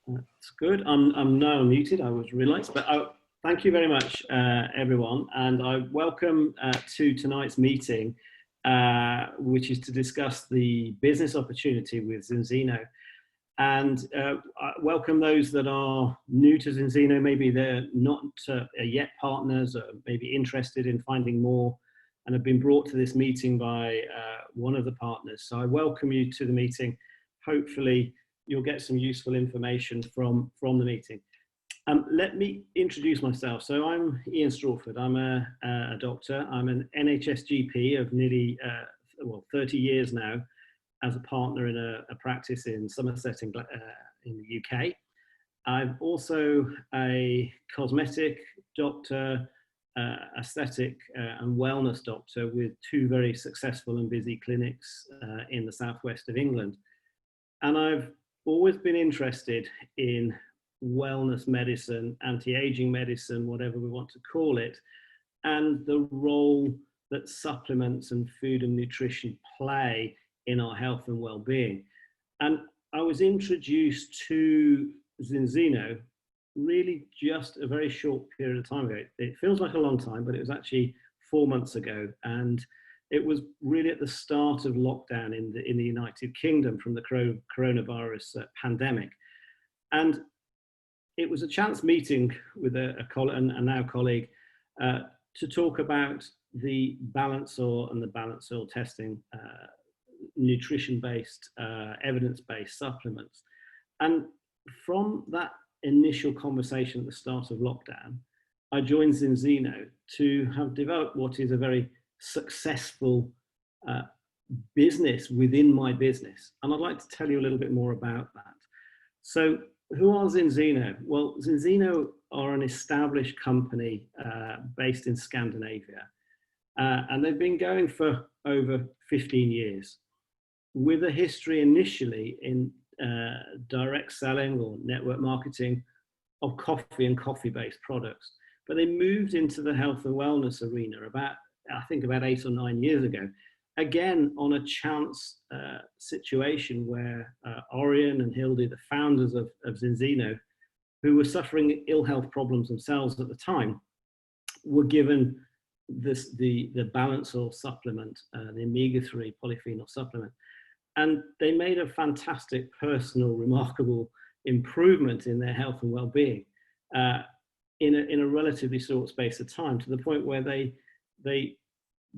That's good. I'm now muted. I was realised, but thank you very much, everyone, and I welcome to tonight's meeting, which is to discuss the business opportunity with Zinzino. And I welcome those that are new to Zinzino. Maybe they're not yet partners, or maybe interested in finding more, and have been brought to this meeting by one of the partners. So I welcome you to the meeting. Hopefully you'll get some useful information from the meeting. Let me introduce myself. So I'm Ian Strawford. I'm a doctor. I'm an NHS GP of nearly 30 years now, as a partner in a practice in Somerset in the UK. I'm also a cosmetic doctor, aesthetic and wellness doctor with 2 very successful and busy clinics in the southwest of England. And I've always been interested in wellness medicine, anti-aging medicine, whatever we want to call it, and the role that supplements and food and nutrition play in our health and well-being. And I was introduced to Zinzino really just a very short period of time ago. It feels like a long time, but it was actually 4 months ago. And it was really at the start of lockdown in the United Kingdom from the coronavirus pandemic. And it was a chance meeting with a now colleague to talk about the balance oil and the balance oil testing, nutrition-based, evidence-based supplements. And from that initial conversation at the start of lockdown, I joined Zinzino to have developed what is a very successful business within my business. And I'd like to tell you a little bit more about that. So who are Zinzino? Well, Zinzino are an established company based in Scandinavia. And they've been going for over 15 years, with a history initially in direct selling or network marketing of coffee and coffee-based products. But they moved into the health and wellness arena about 8 or 9 years ago, again on a chance situation where Orion and Hildy, the founders of Zinzino, who were suffering ill health problems themselves at the time, were given the balance oil supplement, the omega-3 polyphenol supplement. And they made a fantastic personal, remarkable improvement in their health and well-being in a relatively short space of time, to the point where they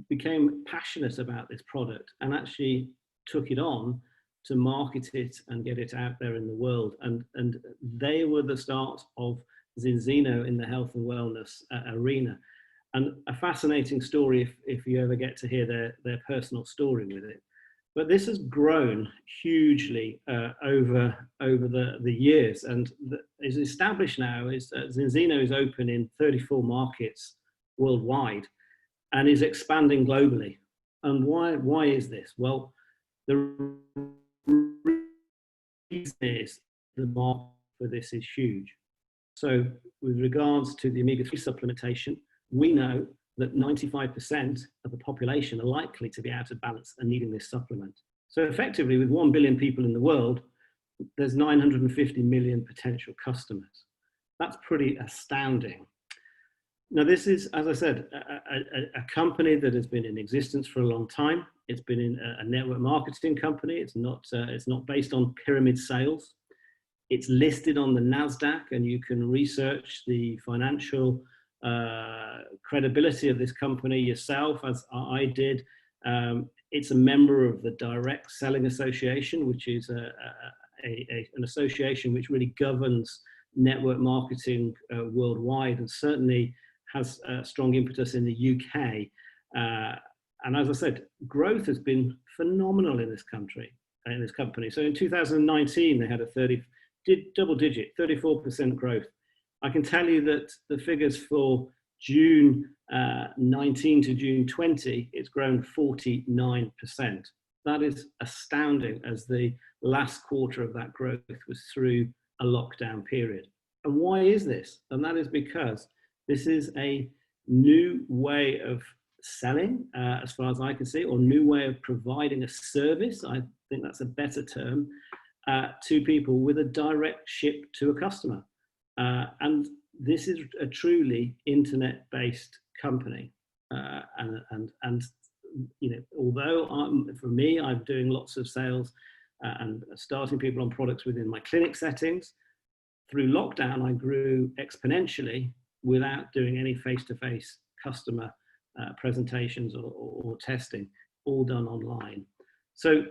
became passionate about this product and actually took it on to market it and get it out there in the world. And they were the start of Zinzino in the health and wellness arena. And a fascinating story if you ever get to hear their personal story with it. But this has grown hugely over the years, and is established now. Zinzino is open in 34 markets worldwide and is expanding globally. And why is this? Well, the reason is the market for this is huge. So with regards to the omega-3 supplementation, we know that 95% of the population are likely to be out of balance and needing this supplement. So effectively, with 1 billion people in the world, there's 950 million potential customers. That's pretty astounding. Now, this is, as I said, a company that has been in existence for a long time. It's been in a network marketing company. It's not based on pyramid sales. It's listed on the NASDAQ, and you can research the financial credibility of this company yourself, as I did. It's a member of the Direct Selling Association, which is an association which really governs network marketing worldwide, and certainly has a strong impetus in the UK. And as I said, growth has been phenomenal in this company. So in 2019, they had double-digit, 34% growth. I can tell you that the figures for June 19 to June 20, it's grown 49%. That is astounding, as the last quarter of that growth was through a lockdown period. And why is this? And that is because this is a new way of selling, as far as I can see, or new way of providing a service, I think that's a better term, to people with a direct ship to a customer. And this is a truly internet-based company. And you know, although for me, I'm doing lots of sales and starting people on products within my clinic settings, through lockdown, I grew exponentially without doing any face-to-face customer presentations or testing, all done online. So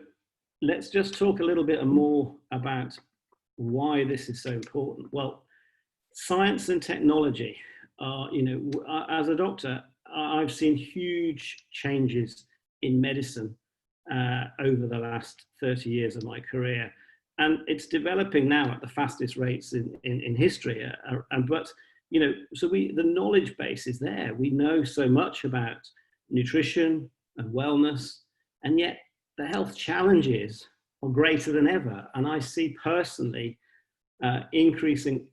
let's just talk a little bit more about why this is so important. Well, science and technology are, you know, as a doctor, I've seen huge changes in medicine over the last 30 years of my career. And it's developing now at the fastest rates in history. But, you know, so the knowledge base is there. We know so much about nutrition and wellness, and yet the health challenges are greater than ever. And I see personally increasing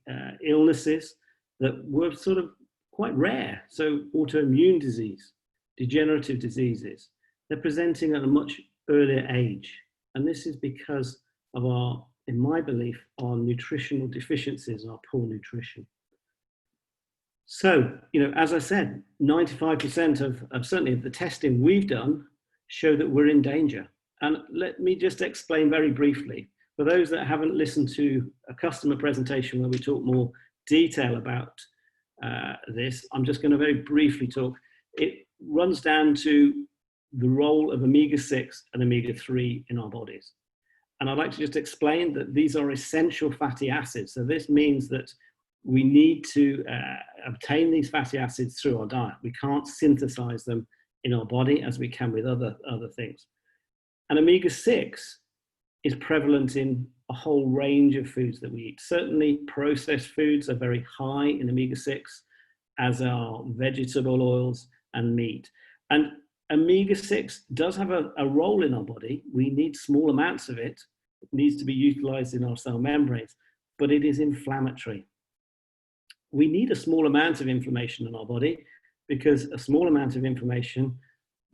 illnesses that were sort of quite rare. So autoimmune disease, degenerative diseases, they're presenting at a much earlier age. And this is because of our, in my belief, our nutritional deficiencies and our poor nutrition. So, you know, as I said, 95% of certainly of the testing we've done show that we're in danger. And let me just explain very briefly, for those that haven't listened to a customer presentation where we talk more detail about this, I'm just going to very briefly talk. It runs down to the role of omega-6 and omega-3 in our bodies. And I'd like to just explain that these are essential fatty acids. So this means that we need to obtain these fatty acids through our diet. We can't synthesize them in our body as we can with other things. And omega-6 is prevalent in a whole range of foods that we eat. Certainly processed foods are very high in omega-6, as are vegetable oils and meat. And omega-6 does have a role in our body. We need small amounts of it. It needs to be utilized in our cell membranes, but it is inflammatory. We need a small amount of inflammation in our body because a small amount of inflammation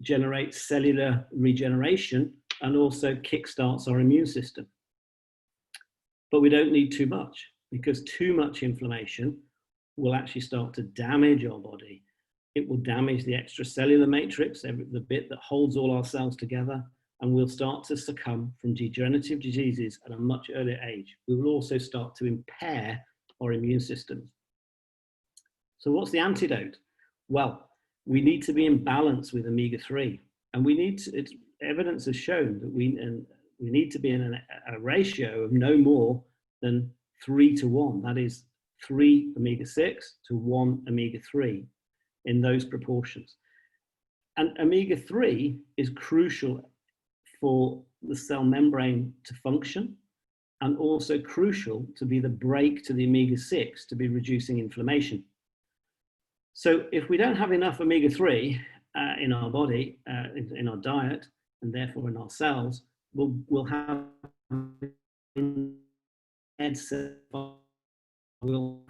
generates cellular regeneration and also kickstarts our immune system. But we don't need too much, because too much inflammation will actually start to damage our body. It will damage the extracellular matrix, the bit that holds all our cells together, and we'll start to succumb from degenerative diseases at a much earlier age. We will also start to impair our immune systems. So what's the antidote? Well, we need to be in balance with omega-3, and we need to, evidence has shown that we need to be in a ratio of no more than 3 to 1. That is 3 omega-6 to 1 omega-3 in those proportions. And omega-3 is crucial for the cell membrane to function, and also crucial to be the brake to the omega-6 to be reducing inflammation. So if we don't have enough omega-3 in our body, in our diet, and therefore in our cells, we'll have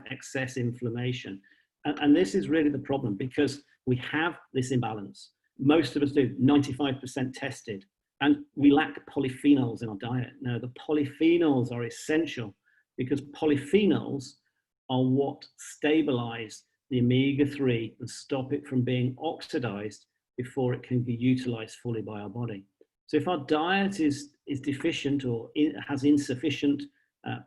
excess inflammation. And this is really the problem, because we have this imbalance. Most of us do, 95% tested, and we lack polyphenols in our diet. Now, the polyphenols are essential because polyphenols are what stabilize the omega-3 and stop it from being oxidized before it can be utilized fully by our body. So if our diet is deficient or has insufficient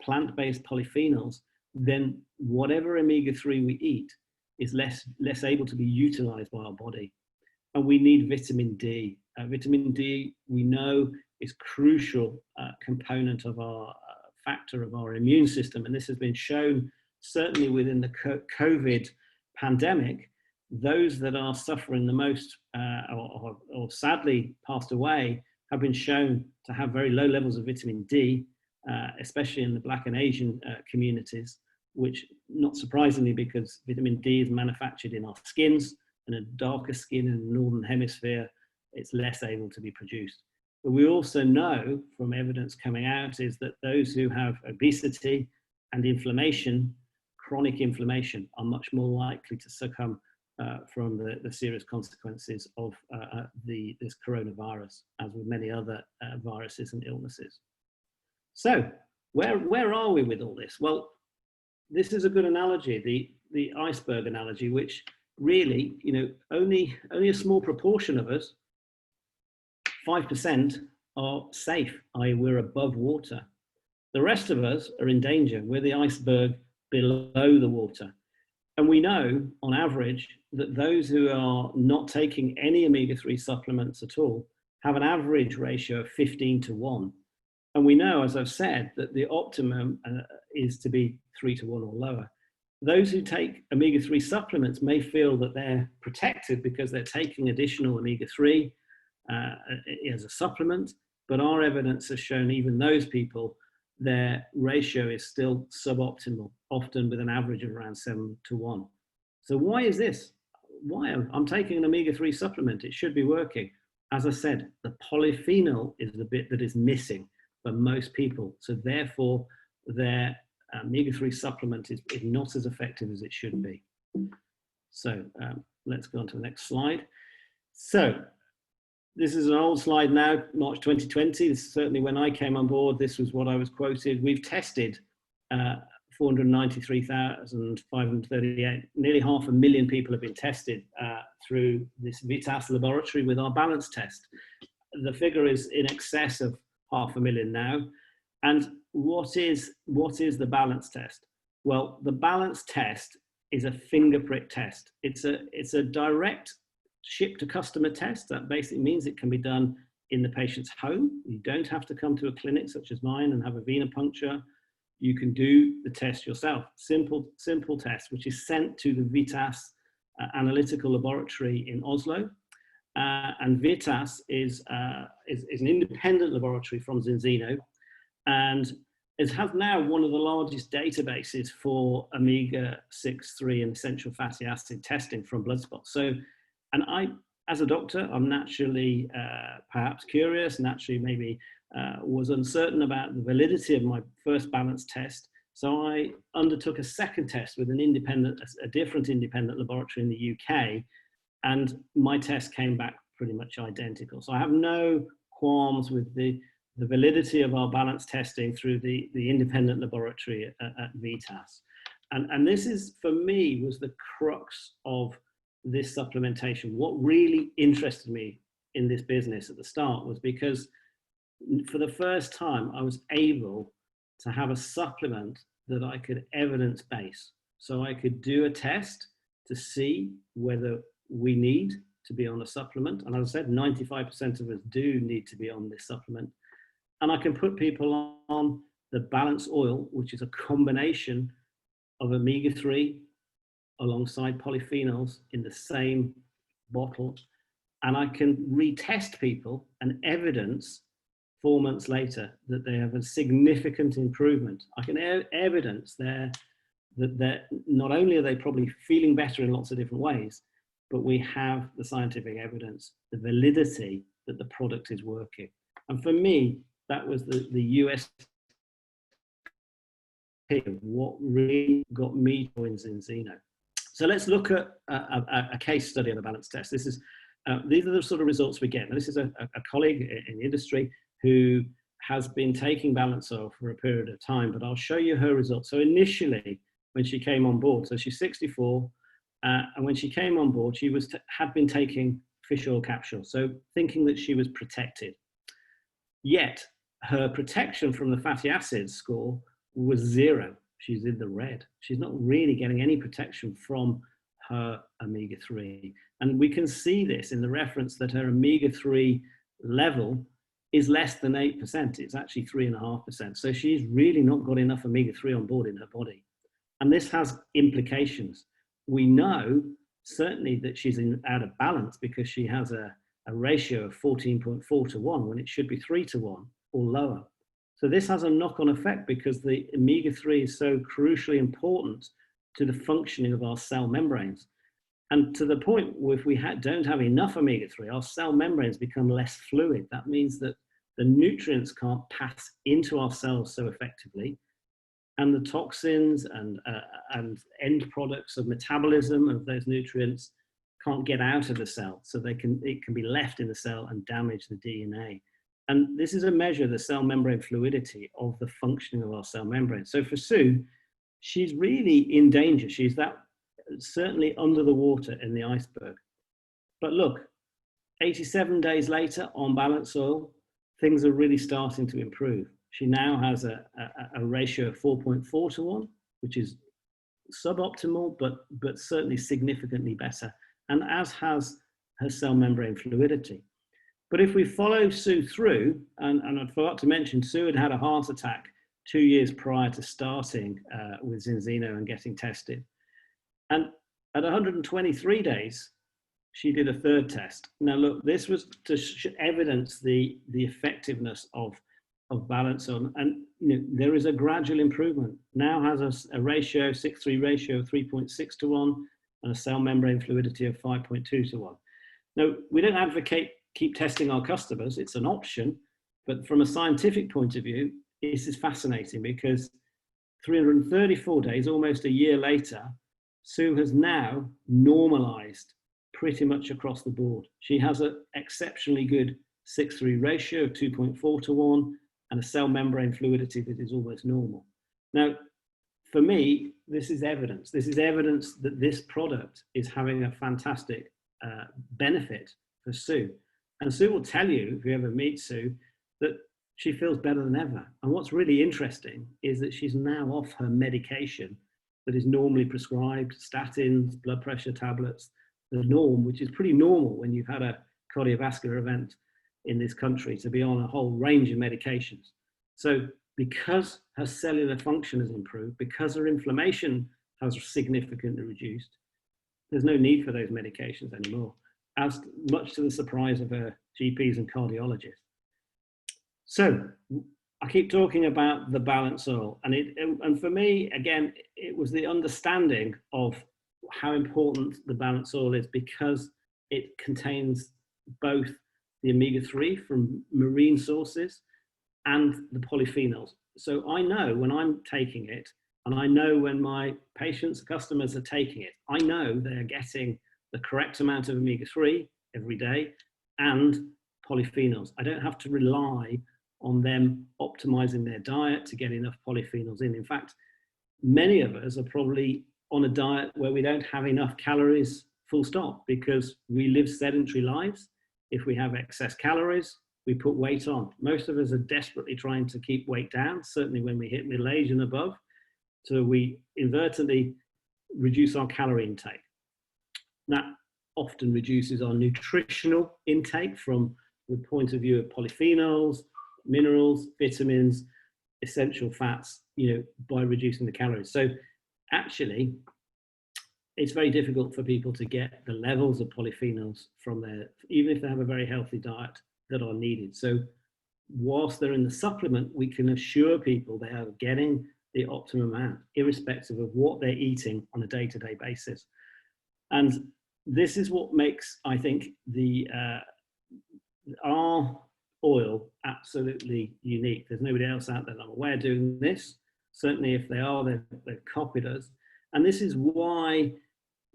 plant-based polyphenols, then whatever omega-3 we eat is less able to be utilized by our body. And we need vitamin D. Vitamin D, we know, is crucial component of our factor of our immune system. And this has been shown certainly within the COVID pandemic. Those that are suffering the most or sadly passed away have been shown to have very low levels of vitamin D, especially in the Black and Asian communities, which not surprisingly, because vitamin D is manufactured in our skins, and a darker skin in the Northern Hemisphere, it's less able to be produced. But we also know from evidence coming out is that those who have obesity and inflammation, chronic inflammation, are much more likely to succumb from the serious consequences of this coronavirus, as with many other viruses and illnesses. So where are we with all this? Well, this is a good analogy, the iceberg analogy, which really, only a small proportion of us, 5%, are safe, i.e. we're above water. The rest of us are in danger. We're the iceberg below the water. And we know, on average, that those who are not taking any omega-3 supplements at all have an average ratio of 15:1. And we know, as I've said, that the optimum is to be 3:1 or lower. Those who take omega-3 supplements may feel that they're protected because they're taking additional omega-3 as a supplement, but our evidence has shown even those people, their ratio is still suboptimal, often with an average of around 7:1. So why is this? Why? I'm taking an omega-3 supplement, it should be working. As I said, the polyphenol is the bit that is missing for most people. So therefore, their omega-3 supplement is not as effective as it should be. So let's go on to the next slide. So this is an old slide now, March 2020. This is certainly when I came on board, this was what I was quoted. We've tested 493,538, nearly 500,000 people have been tested through this VITAS laboratory with our balance test. The figure is in excess of 500,000 now. And what is the balance test? Well, the balance test is a finger prick test. It's a direct ship to customer test. That basically means it can be done in the patient's home. You don't have to come to a clinic such as mine and have a venipuncture. You can do the test yourself. Simple test, which is sent to the VITAS analytical laboratory in Oslo. And VITAS is an independent laboratory from Zinzino, and it has now one of the largest databases for omega-6, 3 and essential fatty acid testing from blood spots. So, and I, as a doctor, I'm naturally perhaps curious, naturally maybe was uncertain about the validity of my first balance test. So I undertook a second test with a different independent laboratory in the UK, and my test came back pretty much identical. So I have no qualms with the validity of our balance testing through the independent laboratory at VITAS. And this is, for me, was the crux of this supplementation. What really interested me in this business at the start was because for the first time, I was able to have a supplement that I could evidence base. So I could do a test to see whether we need to be on a supplement. And as I said, 95% of us do need to be on this supplement. And I can put people on the balance oil, which is a combination of omega-3 alongside polyphenols in the same bottle. And I can retest people and evidence 4 months later that they have a significant improvement. I can evidence that not only are they probably feeling better in lots of different ways, but we have the scientific evidence, the validity that the product is working. And for me, that was the US of what really got me to Zinzino. So let's look at a case study of the balance test. These are the sort of results we get. Now, this is a colleague in the industry who has been taking balance oil for a period of time, but I'll show you her results. So initially, when she came on board, so she's 64, and when she came on board, she had been taking fish oil capsules, so thinking that she was protected. Yet, her protection from the fatty acids score was 0. She's in the red. She's not really getting any protection from her omega-3. And we can see this in the reference that her omega-3 level is less than 8%. It's actually 3.5%. So she's really not got enough omega-3 on board in her body. And this has implications. We know certainly that she's out of balance because she has a ratio of 14.4:1 when it should be 3:1 or lower. So this has a knock-on effect because the omega-3 is so crucially important to the functioning of our cell membranes. And to the point where if we don't have enough omega-3, our cell membranes become less fluid. That means that the nutrients can't pass into our cells so effectively. And the toxins and end products of metabolism of those nutrients can't get out of the cell, so it can be left in the cell and damage the DNA. And this is a measure of the cell membrane fluidity of the functioning of our cell membrane. So for Sue, she's really in danger. She's that certainly under the water in the iceberg. But look, 87 days later on Balance Oil, things are really starting to improve. She now has a ratio of 4.4 to 1, which is suboptimal, but certainly significantly better, and as has her cell membrane fluidity. But if we follow Sue through, and I forgot to mention, Sue had a heart attack 2 years prior to starting with Zinzino and getting tested. And at 123 days, she did a third test. Now look, this was to evidence the effectiveness of Balance On, and there is a gradual improvement. Now has a ratio, 6:3 ratio of 3.6 to 1, and a cell membrane fluidity of 5.2 to 1. Now, we don't advocate keep testing our customers, it's an option, but from a scientific point of view, this is fascinating because 334 days, almost a year later, Sue has now normalized pretty much across the board. She has an exceptionally good 6:3 ratio of 2.4 to 1 and a cell membrane fluidity that is almost normal. Now, for me, this is evidence. This is evidence that this product is having a fantastic benefit for Sue. And Sue will tell you, if you ever meet Sue, that she feels better than ever. And what's really interesting is that she's now off her medication that is normally prescribed, statins, blood pressure tablets, the norm, which is pretty normal when you've had a cardiovascular event in this country, to be on a whole range of medications. So because her cellular function has improved, because her inflammation has significantly reduced, there's no need for those medications anymore, as much to the surprise of her GPs and cardiologists. So I keep talking about the Balance Oil, and for me, again, it was the understanding of how important the Balance Oil is because it contains both the omega-3 from marine sources and the polyphenols. So I know when I'm taking it, and I know when my patients, customers are taking it, I know they're getting the correct amount of omega-3 every day and polyphenols. I don't have to rely on them optimizing their diet to get enough polyphenols in. In fact, many of us are probably on a diet where we don't have enough calories, full stop, because we live sedentary lives. If we have excess calories, we put weight on. Most of us are desperately trying to keep weight down, certainly when we hit middle age and above. So we inadvertently reduce our calorie intake. That often reduces our nutritional intake from the point of view of polyphenols, minerals, vitamins, essential fats, by reducing the calories. So actually, it's very difficult for people to get the levels of polyphenols from even if they have a very healthy diet, that are needed. So whilst they're in the supplement, we can assure people they are getting the optimum amount, irrespective of what they're eating on a day-to-day basis. And this is what makes, I think, our oil absolutely unique. There's nobody else out there that I'm aware doing this. Certainly if they are, they've copied us. And this is why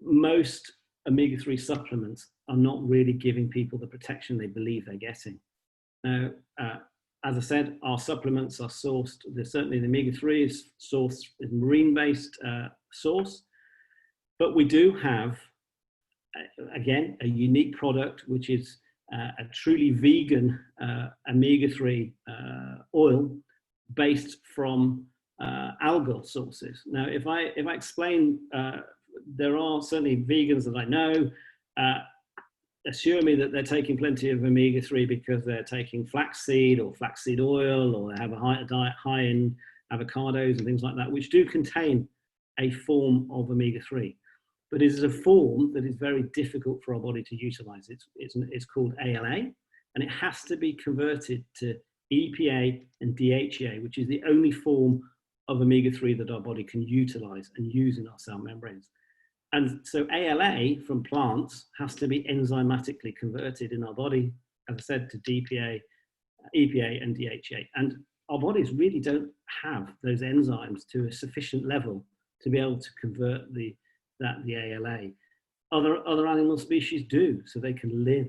most omega-3 supplements are not really giving people the protection they believe they're getting. Now, as I said, our supplements are sourced, certainly the omega-3 is sourced, is marine-based source, but we do have, again, a unique product, which is a truly vegan omega-3 oil based from algal sources. Now, if I explain, there are certainly vegans that I know assure me that they're taking plenty of omega-3 because they're taking flaxseed or flaxseed oil, or they have a diet high in avocados and things like that, which do contain a form of omega-3. But it is a form that is very difficult for our body to utilize. It's called ALA, and it has to be converted to EPA and DHA, which is the only form of omega-3 that our body can utilize and use in our cell membranes. And so ALA from plants has to be enzymatically converted in our body, as I said, to DPA, EPA and DHA. And our bodies really don't have those enzymes to a sufficient level to be able to convert the ALA. other animal species do, so they can live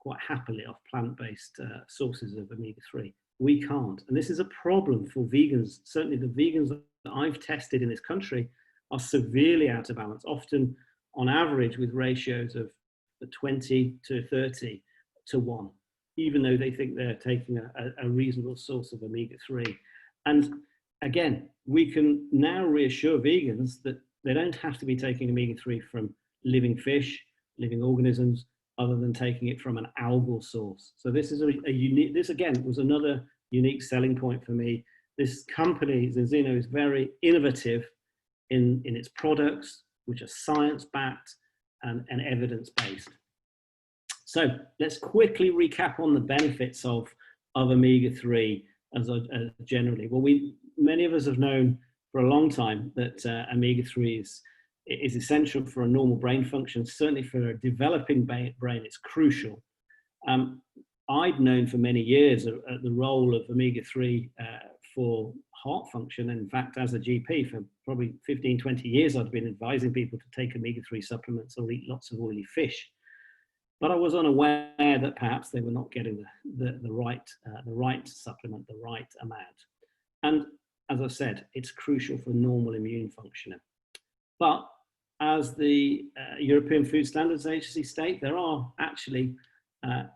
quite happily off plant-based sources of omega-3. We can't, and this is a problem for vegans. Certainly the vegans that I've tested in this country are severely out of balance, often on average with ratios of 20 to 30 to 1, even though they think they're taking a reasonable source of omega-3. And again, we can now reassure vegans that they don't have to be taking omega-3 from living fish, living organisms, other than taking it from an algal source. So this is a unique, this again was another unique selling point for me. This company, Zinzino, is very innovative in its products, which are science-backed and evidence-based. So let's quickly recap on the benefits of omega-3 as generally. Well, many of us have known for a long time that omega-3 is essential for a normal brain function. Certainly for a developing brain, it's crucial. I'd known for many years the role of omega-3 for heart function. In fact, as a GP, for probably 15, 20 years, I'd been advising people to take omega-3 supplements or eat lots of oily fish. But I was unaware that perhaps they were not getting the right supplement, the right amount. And as I said, it's crucial for normal immune functioning. But as the European Food Standards Agency state, there are actually a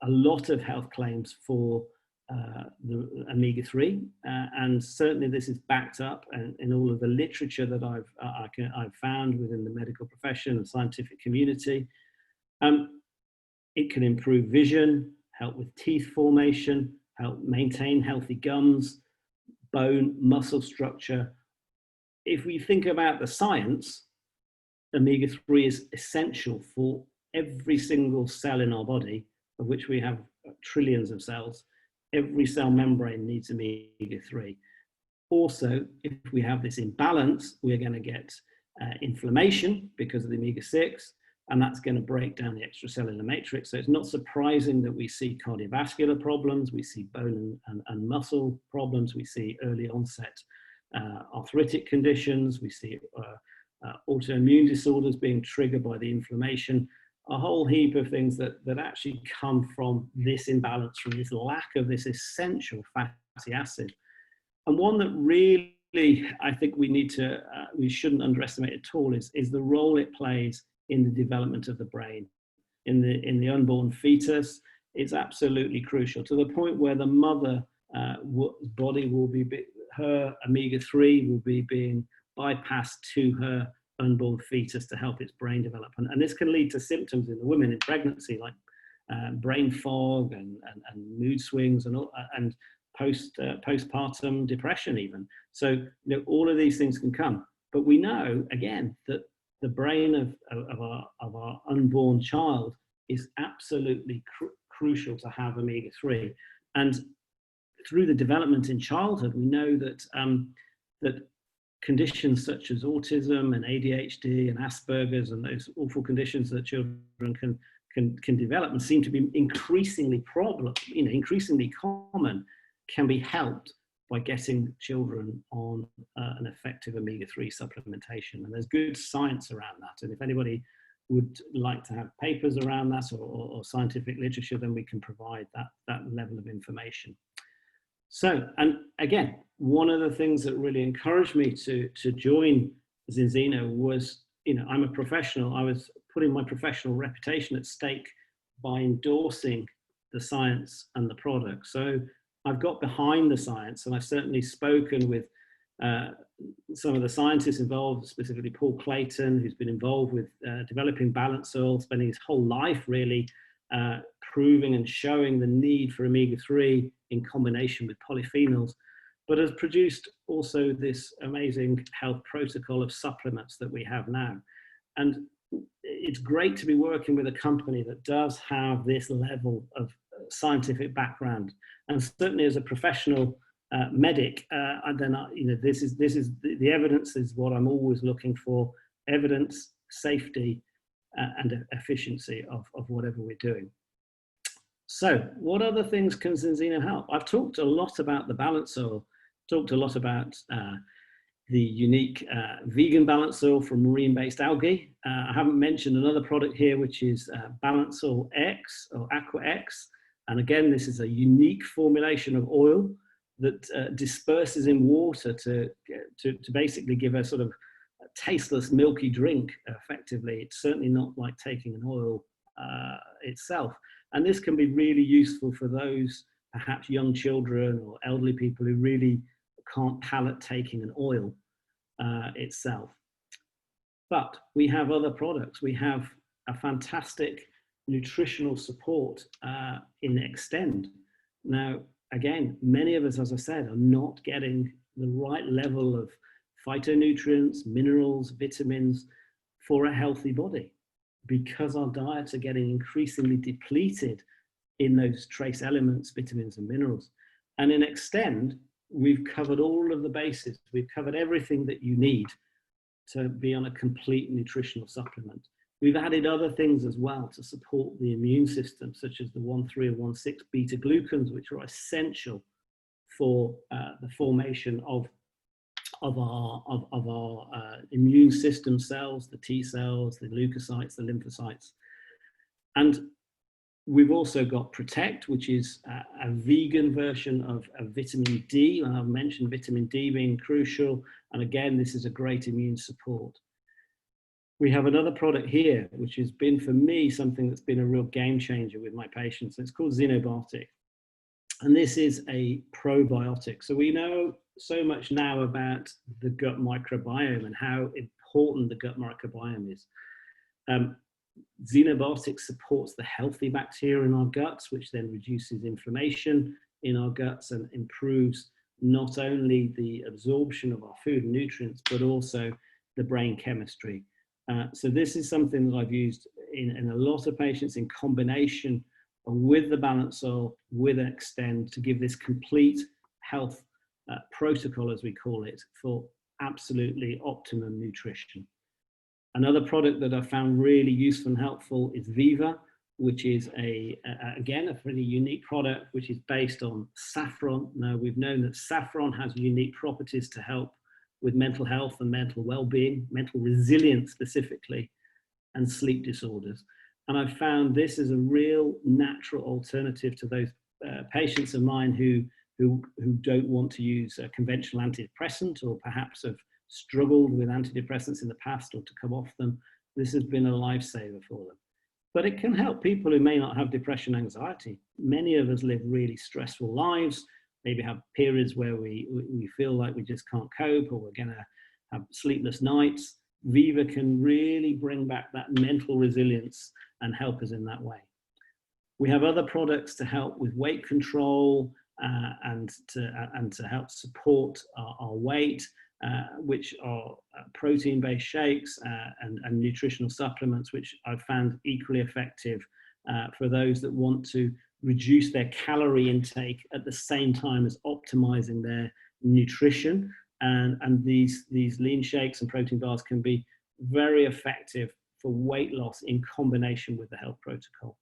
lot of health claims for the omega-3, and certainly this is backed up in all of the literature that I've found within the medical profession and scientific community. It can improve vision, help with teeth formation, help maintain healthy gums, bone, muscle structure. If we think about the science, omega-3 is essential for every single cell in our body, of which we have trillions of cells. Every cell membrane needs omega-3. Also, if we have this imbalance, we're going to get inflammation because of the omega-6, and that's going to break down the extracellular matrix. So it's not surprising that we see cardiovascular problems, we see bone and muscle problems, we see early onset arthritic conditions, we see autoimmune disorders being triggered by the inflammation, a whole heap of things that actually come from this imbalance, from this lack of this essential fatty acid. And one that really I think we shouldn't underestimate at all is the role it plays in the development of the brain. In the unborn fetus, it's absolutely crucial, to the point where the mother body will be, her omega-3 will be being bypassed to her unborn fetus to help its brain develop. And this can lead to symptoms in the women in pregnancy, like brain fog and mood swings and postpartum depression even. So all of these things can come. But we know, again, that the brain of our unborn child is absolutely crucial to have omega-3. And through the development in childhood, we know that that conditions such as autism and ADHD and Asperger's and those awful conditions that children can develop and seem to be increasingly common, can be helped by getting children on an effective omega-3 supplementation. And there's good science around that. And if anybody would like to have papers around that or scientific literature, then we can provide that level of information. So, and again, one of the things that really encouraged me to join Zinzino was, I'm a professional. I was putting my professional reputation at stake by endorsing the science and the product. So I've got behind the science, and I've certainly spoken with some of the scientists involved, specifically Paul Clayton, who's been involved with developing balanced oil, spending his whole life really proving and showing the need for omega-3 in combination with polyphenols, but has produced also this amazing health protocol of supplements that we have now. And it's great to be working with a company that does have this level of scientific background. And certainly as a professional medic, this is the evidence is what I'm always looking for: evidence, safety, and efficiency of whatever we're doing. So what other things can Zinzino help? I've talked a lot about the balance oil, talked a lot about the unique vegan balance oil from marine-based algae. I haven't mentioned another product here, which is Balance Oil X or Aqua X. And again, this is a unique formulation of oil that disperses in water to basically give a sort of tasteless, milky drink, effectively. It's certainly not like taking an oil itself. And this can be really useful for those, perhaps young children or elderly people who really can't palate taking an oil itself. But we have other products. We have a fantastic nutritional support in Extend. Now, again, many of us, as I said, are not getting the right level of phytonutrients, minerals, vitamins for a healthy body because our diets are getting increasingly depleted in those trace elements, vitamins and minerals. And in Extend, we've covered all of the bases. We've covered everything that you need to be on a complete nutritional supplement. We've added other things as well to support the immune system, such as the 1,3 and 1,6 beta glucans, which are essential for the formation of our immune system cells, the T cells, the leukocytes, the lymphocytes. And we've also got Protect, which is a vegan version of vitamin D. And I've mentioned vitamin D being crucial. And again, this is a great immune support. We have another product here, which has been, for me, something that's been a real game changer with my patients. It's called Zinobiotic. And this is a probiotic. So we know so much now about the gut microbiome and how important the gut microbiome is. Zinobiotic supports the healthy bacteria in our guts, which then reduces inflammation in our guts and improves not only the absorption of our food and nutrients, but also the brain chemistry. So this is something that I've used in a lot of patients in combination with the Balance Oil, with Extend, to give this complete health protocol, as we call it, for absolutely optimum nutrition. Another product that I found really useful and helpful is Viva, which is again, a pretty unique product, which is based on saffron. Now, we've known that saffron has unique properties to help with mental health and mental well-being, mental resilience specifically, and sleep disorders. And I've found this is a real natural alternative to those patients of mine who don't want to use a conventional antidepressant, or perhaps have struggled with antidepressants in the past or to come off them. This has been a lifesaver for them. But it can help people who may not have depression, anxiety. Many of us live really stressful lives, maybe have periods where we feel like we just can't cope, or we're gonna have sleepless nights. Viva can really bring back that mental resilience and help us in that way. We have other products to help with weight control and to help support our weight, which are protein-based shakes and nutritional supplements, which I've found equally effective for those that want to reduce their calorie intake at the same time as optimizing their nutrition. And these lean shakes and protein bars can be very effective for weight loss in combination with the health protocol.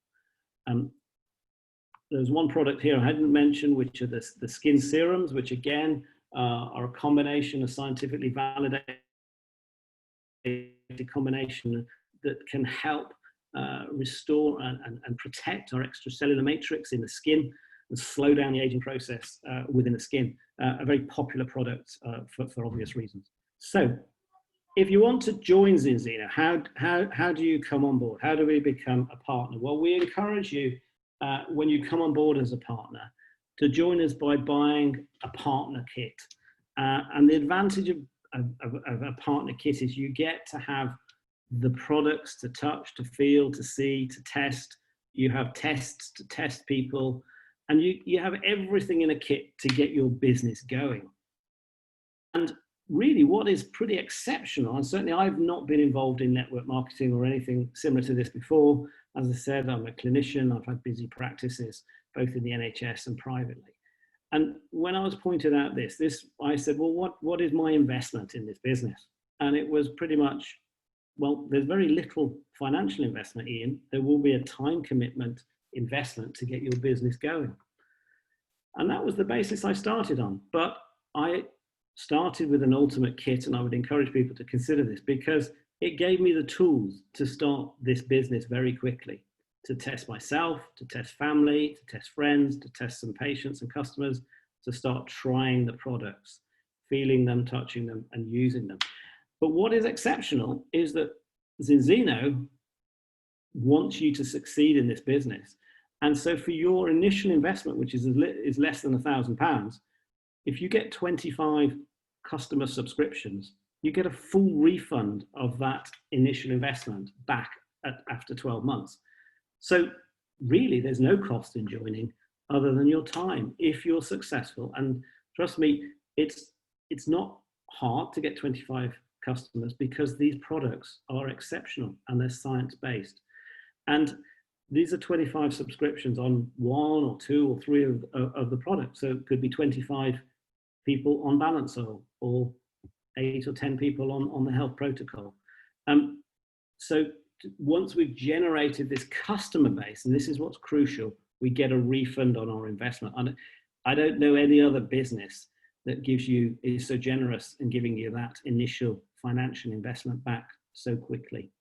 There's one product here I hadn't mentioned, which are the skin serums, which again are a combination of scientifically validated combination that can help restore and protect our extracellular matrix in the skin and slow down the aging process within the skin. A very popular product for obvious reasons. So if you want to join Zinzino, how do you come on board? How do we become a partner? Well, we encourage you when you come on board as a partner to join us by buying a partner kit. And the advantage of a partner kit is you get to have the products to touch, to feel, to see, to test. You have tests to test people, and you have everything in a kit to get your business going. And really what is pretty exceptional, and certainly I've not been involved in network marketing or anything similar to this before. As I said, I'm a clinician. I've had busy practices, both in the NHS and privately. And when I was pointed out this, I said, well, what is my investment in this business? And it was pretty much, well, there's very little financial investment, Ian. There will be a time commitment investment to get your business going. And that was the basis I started on. But I started with an ultimate kit, and I would encourage people to consider this because it gave me the tools to start this business very quickly, to test myself, to test family, to test friends, to test some patients and customers, to start trying the products, feeling them, touching them, and using them. But what is exceptional is that Zinzino wants you to succeed in this business. And so for your initial investment, which is less than £1,000, if you get 25 customer subscriptions, you get a full refund of that initial investment back after 12 months. So really, there's no cost in joining other than your time if you're successful. And trust me, it's not hard to get 25 customers because these products are exceptional and they're science-based. And these are 25 subscriptions on 1 or 2 or 3 of the products. So it could be 25 people on balance or 8 or 10 people on the health protocol. So once we've generated this customer base, and this is what's crucial, we get a refund on our investment. And I don't know any other business that is so generous in giving you that initial financial investment back so quickly.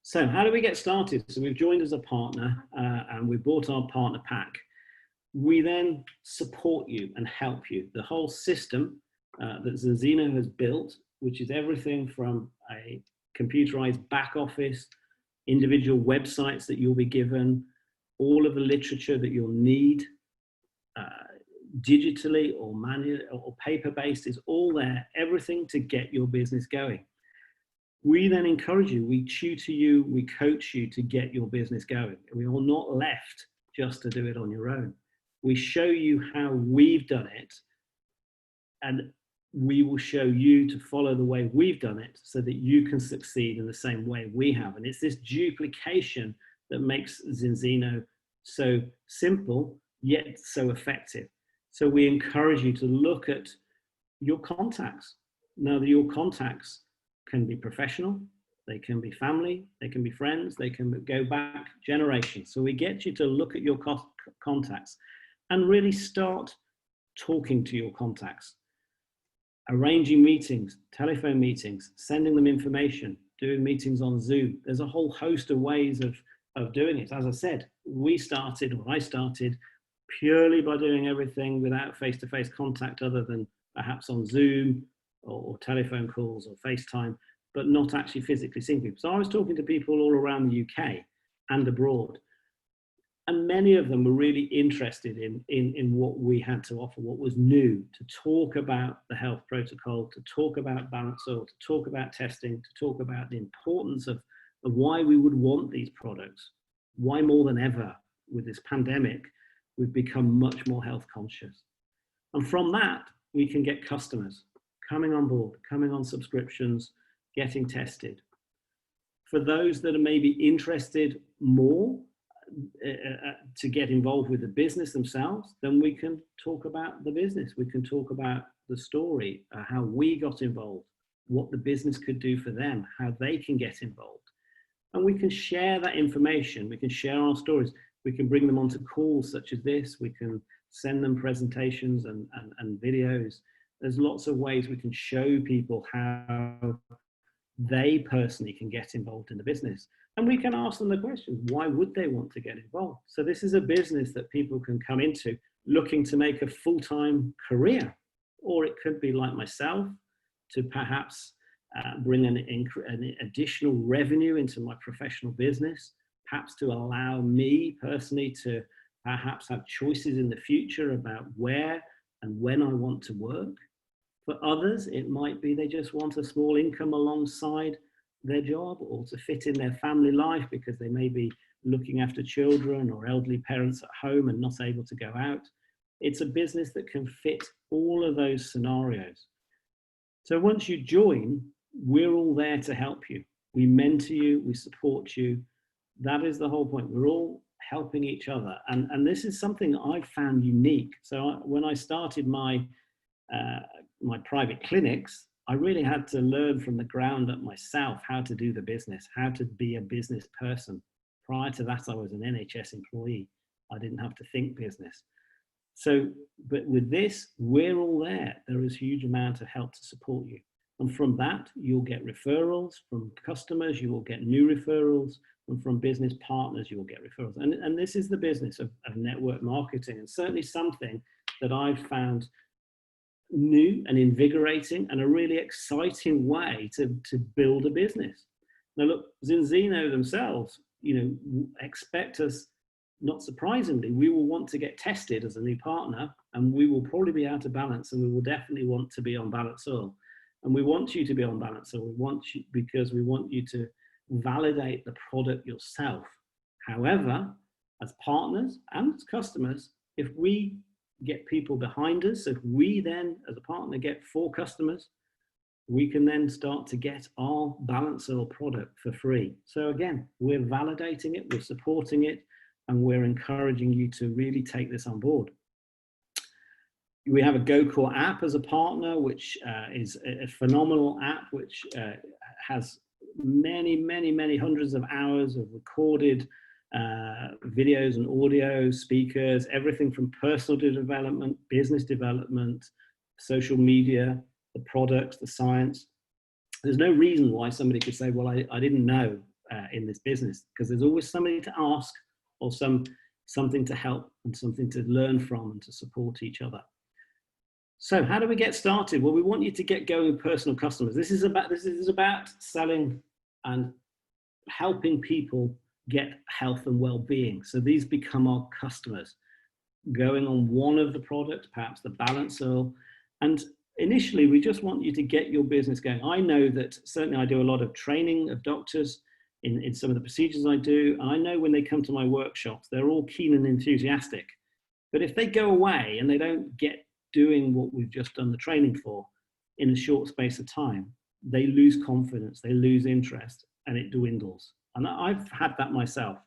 So how do we get started? So we've joined as a partner and we bought our partner pack. We then support you and help you. The whole system that Zinzino has built, which is everything from a computerized back office, individual websites that you'll be given, all of the literature that you'll need, digitally or manual or paper-based, is all there, everything to get your business going. We then encourage you, we tutor you, we coach you to get your business going. We are not left just to do it on your own. We show you how we've done it, and we will show you to follow the way we've done it so that you can succeed in the same way we have. And it's this duplication that makes Zinzino so simple, yet so effective. So we encourage you to look at your contacts. Now, your contacts can be professional, they can be family, they can be friends, they can go back generations. So we get you to look at your contacts and really start talking to your contacts, arranging meetings, telephone meetings, sending them information, doing meetings on Zoom. There's a whole host of ways of doing it. As I said, I started purely by doing everything without face-to-face contact other than perhaps on Zoom or telephone calls or FaceTime, but not actually physically seeing people. So I was talking to people all around the UK and abroad, and many of them were really interested in what we had to offer, what was new, to talk about the health protocol, to talk about balance oil, to talk about testing, to talk about the importance of why we would want these products, why more than ever with this pandemic, we've become much more health conscious. And from that, we can get customers coming on board, coming on subscriptions, getting tested. For those that are maybe interested more to get involved with the business themselves, then we can talk about the business. We can talk about the story, how we got involved, what the business could do for them, how they can get involved. And we can share that information. We can share our stories. We can bring them onto calls such as this. We can send them presentations and videos. There's lots of ways we can show people how they personally can get involved in the business. And we can ask them the question, why would they want to get involved? So this is a business that people can come into looking to make a full-time career, or it could be like myself to perhaps bring an additional revenue into my professional business, perhaps to allow me personally to perhaps have choices in the future about where and when I want to work. For others, it might be they just want a small income alongside their job, or to fit in their family life because they may be looking after children or elderly parents at home and not able to go out. It's a business that can fit all of those scenarios. So once you join, we're all there to help you. We mentor you, we support you. That is the whole point. We're all helping each other. And this is something I've found unique. So when I started my private clinics, I really had to learn from the ground up myself how to do the business, how to be a business person. Prior to that, I was an NHS employee. I didn't have to think business. So, but with this, we're all there. There is a huge amount of help to support you. And from that, you'll get referrals from customers, you will get new referrals, and from business partners, you will get referrals. And this is the business of network marketing, and certainly something that I've found new and invigorating and a really exciting way to build a business. Now look, Zinzino themselves, expect us, not surprisingly, we will want to get tested as a new partner, and we will probably be out of balance, and we will definitely want to be on balance soil. And we want you to be on balance soil. We want you because we want you to validate the product yourself. However, as partners and as customers, if we get people behind us, if we then as a partner get 4 customers, we can then start to get our balance soil product for free. So again, we're validating it, we're supporting it, and we're encouraging you to really take this on board. We have a GoCore app as a partner, which is a phenomenal app, which has many hundreds of hours of recorded videos and audio, speakers, everything from personal development, business development, social media, the products, the science. There's no reason why somebody could say, well, I didn't know in this business, because there's always somebody to ask, or something to help and something to learn from and to support each other. So how do we get started? Well, we want you to get going with personal customers. This is about selling and helping people get health and well-being. So these become our customers, going on one of the products, perhaps the balance soil. And initially, we just want you to get your business going. I know that certainly I do a lot of training of doctors in some of the procedures I do. And I know when they come to my workshops, they're all keen and enthusiastic. But if they go away and they don't get doing what we've just done the training for in a short space of time, they lose confidence, they lose interest, and it dwindles. And I've had that myself.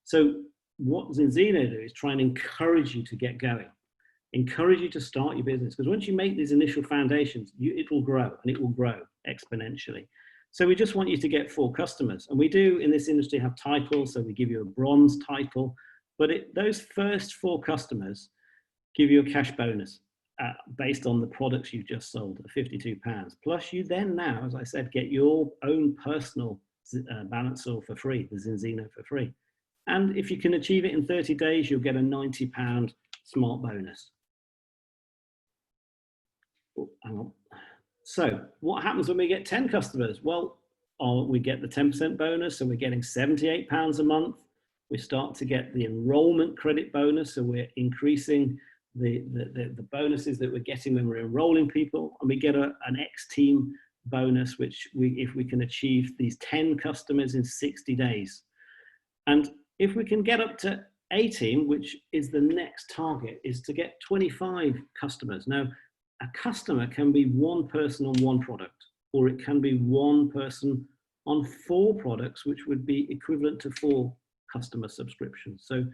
So what Zinzino do is try and encourage you to get going, encourage you to start your business, because once you make these initial foundations, it will grow, and it will grow exponentially. So we just want you to get 4 customers. And we do in this industry have titles, so we give you a bronze title, but those first 4 customers give you a cash bonus based on the products you've just sold at £52. Plus you then now, as I said, get your own personal balance soil for free, the Zinzino for free. And if you can achieve it in 30 days, you'll get a £90 smart bonus. Oh, hang on. So what happens when we get 10 customers? Well, we get the 10% bonus, so we're getting £78 a month. We start to get the enrollment credit bonus, so we're increasing the bonuses that we're getting when we're enrolling people, and we get an X-team bonus, which if we can achieve these 10 customers in 60 days. And if we can get up to 18, which is the next target, is to get 25 customers. Now, a customer can be one person on one product, or it can be one person on 4 products, which would be equivalent to 4 customer subscriptions. So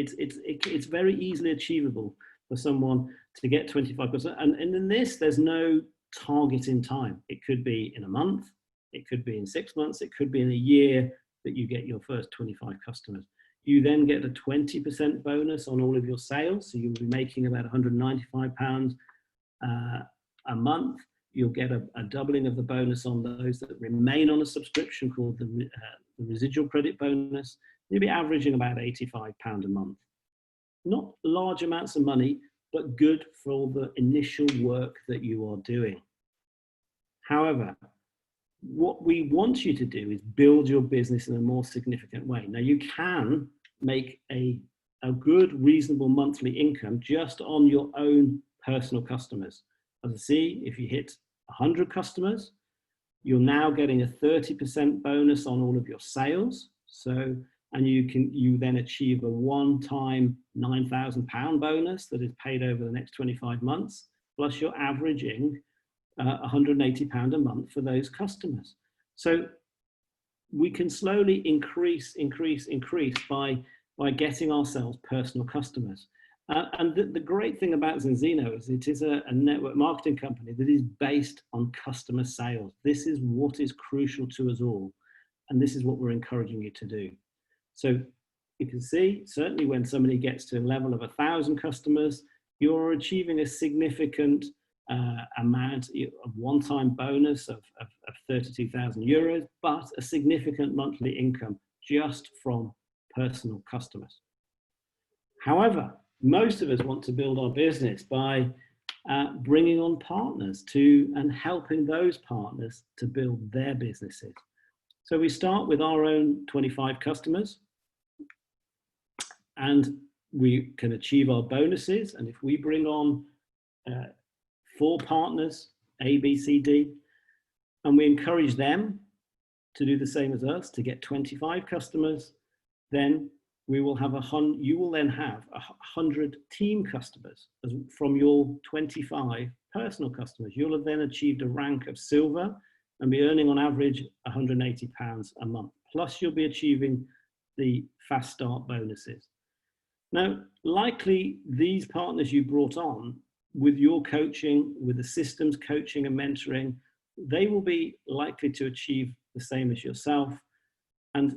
it's very easily achievable for someone to get 25%. And in this, there's no target in time. It could be in a month, it could be in 6 months, it could be in a year that you get your first 25 customers. You then get a 20% bonus on all of your sales. So you'll be making about £195 a month. You'll get a doubling of the bonus on those that remain on a subscription, called the residual credit bonus. You'll be averaging about £85 a month. Not large amounts of money, but good for the initial work that you are doing. However, what we want you to do is build your business in a more significant way. Now, you can make a good, reasonable monthly income just on your own personal customers. As I see, if you hit 100 customers, you're now getting a 30% bonus on all of your sales. So, and you then achieve a one-time £9,000 bonus that is paid over the next 25 months. Plus you're averaging £180 a month for those customers. So we can slowly increase by getting ourselves personal customers. And the great thing about Zinzino is it is a network marketing company that is based on customer sales. This is what is crucial to us all. And this is what we're encouraging you to do. So you can see, certainly when somebody gets to a level of 1,000 customers, you're achieving a significant amount of one-time bonus of 32,000 euros, but a significant monthly income just from personal customers. However, most of us want to build our business by bringing on partners and helping those partners to build their businesses. So we start with our own 25 customers, and we can achieve our bonuses. And if we bring on 4 partners, A, B, C, D, and we encourage them to do the same as us, to get 25 customers, then you will then have 100 team customers from your 25 personal customers. You'll have then achieved a rank of silver and be earning on average £180 a month. Plus you'll be achieving the fast start bonuses. Now, likely these partners you brought on with your coaching, with the systems coaching and mentoring, they will be likely to achieve the same as yourself, and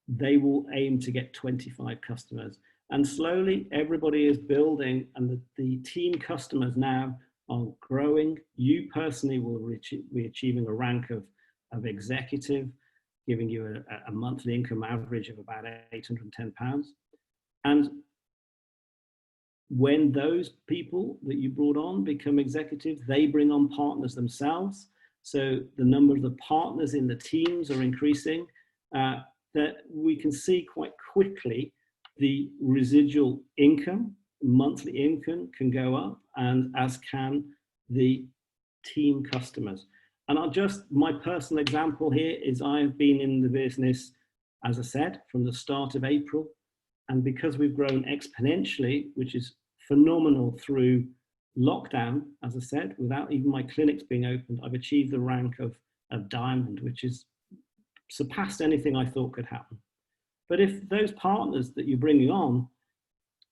they will aim to get 25 customers. And slowly everybody is building, and the team customers now are growing. You personally will be achieving a rank of executive, giving you a monthly income average of about £810. And when those people that you brought on become executives, they bring on partners themselves. So the number of the partners in the teams are increasing. That we can see quite quickly the residual income, monthly income can go up, and as can the team customers. And my personal example here is I've been in the business, as I said, from the start of April. And because we've grown exponentially, which is phenomenal through lockdown, as I said, without even my clinics being opened, I've achieved the rank of diamond, which is surpassed anything I thought could happen. But if those partners that you're bringing on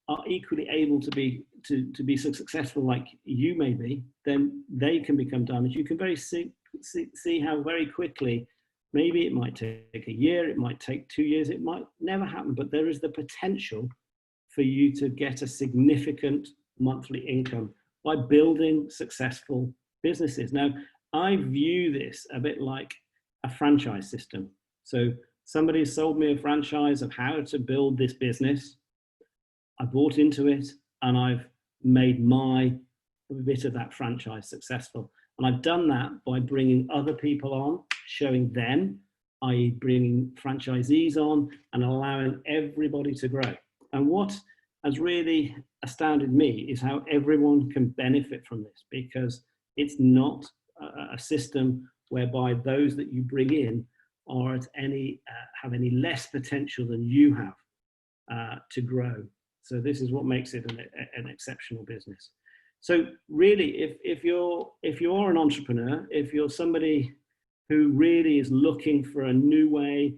are equally able to be successful like you may be, then they can become diamonds. You can see how very quickly, maybe it might take a year, it might take 2 years, it might never happen, but there is the potential for you to get a significant monthly income by building successful businesses. Now, I view this a bit like a franchise system. So somebody sold me a franchise of how to build this business. I bought into it and I've made my bit of that franchise successful. And I've done that by bringing other people on, showing them, i.e. bringing franchisees on and allowing everybody to grow. And what has really astounded me is how everyone can benefit from this, because it's not a system whereby those that you bring in are have any less potential than you have to grow. So this is what makes it an exceptional business. So really, if you're an entrepreneur, if you're somebody who really is looking for a new way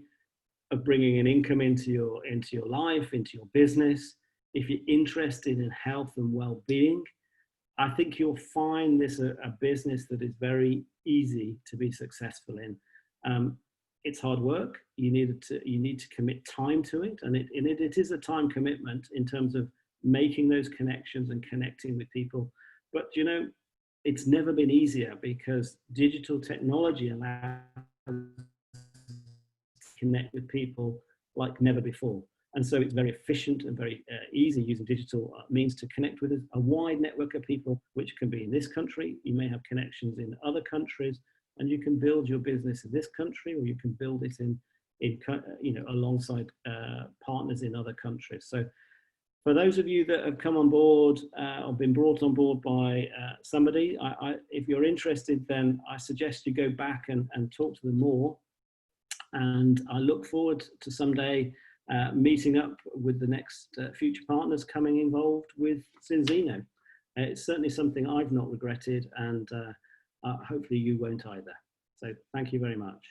of bringing an income into your life, into your business, if you're interested in health and well-being, I think you'll find this a business that is very easy to be successful in. It's hard work. You need to commit time to it, and it is a time commitment in terms of making those connections and connecting with people. But you know, it's never been easier, because digital technology allows us to connect with people like never before. And so it's very efficient and very easy using digital means to connect with a wide network of people, which can be in this country. You may have connections in other countries, and you can build your business in this country, or you can build it alongside partners in other countries. So for those of you that have come on board or been brought on board by somebody, if you're interested, then I suggest you go back and talk to them more. And I look forward to someday meeting up with the next future partners coming involved with Zinzino. It's certainly something I've not regretted, and hopefully you won't either. So thank you very much.